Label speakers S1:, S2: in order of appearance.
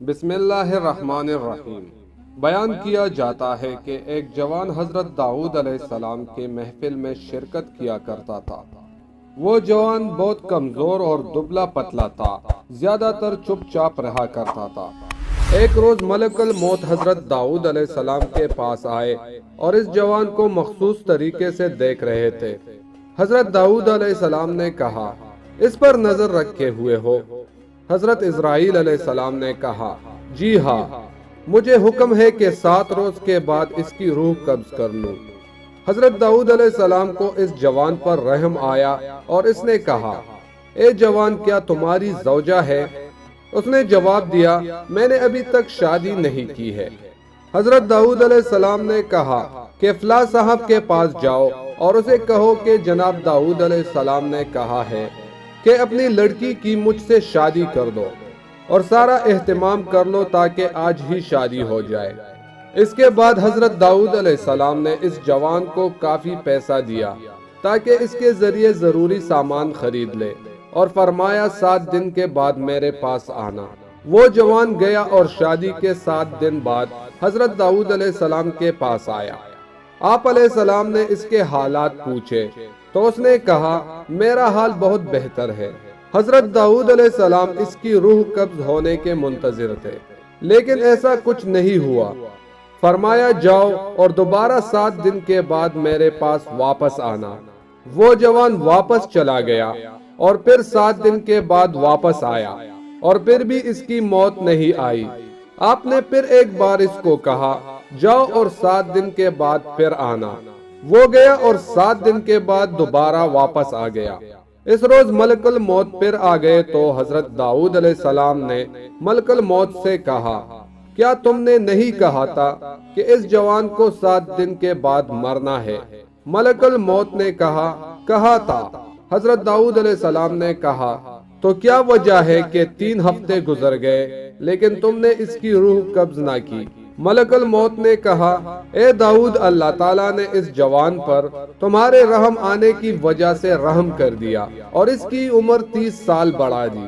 S1: بسم اللہ الرحمن الرحیم۔ بیان کیا جاتا ہے کہ ایک جوان حضرت داؤد علیہ السلام کے محفل میں شرکت کیا کرتا تھا۔ وہ جوان بہت کمزور اور دبلا پتلا تھا، زیادہ تر چپ چاپ رہا کرتا تھا۔ ایک روز ملک الموت حضرت داؤد علیہ السلام کے پاس آئے اور اس جوان کو مخصوص طریقے سے دیکھ رہے تھے۔ حضرت داؤد علیہ السلام نے کہا، اس پر نظر رکھے ہوئے ہو؟ حضرت اسرائیل علیہ السلام نے کہا، جی ہاں، مجھے حکم ہے کہ 7 روز کے بعد اس کی روح قبض کر لوں۔ حضرت داؤد علیہ السلام کو اس جوان پر رحم آیا اور اس نے کہا، اے جوان، کیا تمہاری زوجہ ہے؟ اس نے جواب دیا، میں نے ابھی تک شادی نہیں کی ہے۔ حضرت داؤد علیہ السلام نے کہا کہ فلاں صاحب کے پاس جاؤ اور اسے کہو کہ جناب داؤد علیہ السلام نے کہا ہے کہ اپنی لڑکی کی مجھ سے شادی کر دو اور سارا اہتمام کر لو تاکہ آج ہی شادی ہو جائے۔ اس کے بعد حضرت داؤد علیہ السلام نے اس جوان کو کافی پیسہ دیا تاکہ اس کے ذریعے ضروری سامان خرید لے اور فرمایا 7 دن کے بعد میرے پاس آنا۔ وہ جوان گیا اور شادی کے 7 دن بعد حضرت داؤد علیہ السلام کے پاس آیا۔ آپ علیہ السلام نے اس کے حالات پوچھے تو اس نے کہا، میرا حال بہت بہتر ہے۔ حضرت داؤد علیہ السلام اس کی روح قبض ہونے کے منتظر تھے، لیکن ایسا کچھ نہیں ہوا۔ فرمایا، جاؤ اور دوبارہ 7 دن کے بعد میرے پاس واپس آنا۔ وہ جوان واپس چلا گیا اور پھر 7 دن کے بعد واپس آیا اور پھر بھی اس کی موت نہیں آئی۔ آپ نے پھر ایک بار اس کو کہا، جاؤ اور 7 دن کے بعد پھر آنا۔ وہ گیا اور 7 دن کے بعد دوبارہ واپس آ گیا۔ اس روز ملک الموت پھر آ گئے تو حضرت داؤد علیہ السلام نے ملک الموت سے کہا، کیا تم نے نہیں کہا تھا کہ اس جوان کو 7 دن کے بعد مرنا ہے؟ ملک الموت نے کہا تھا۔ حضرت داؤد علیہ السلام نے کہا، تو کیا وجہ ہے کہ 3 ہفتے گزر گئے لیکن تم نے اس کی روح قبض نہ کی؟ ملک الموت نے کہا، اے داؤد، اللہ تعالیٰ نے اس جوان پر تمہارے رحم آنے کی وجہ سے رحم کر دیا اور اس کی عمر 30 سال بڑھا دی۔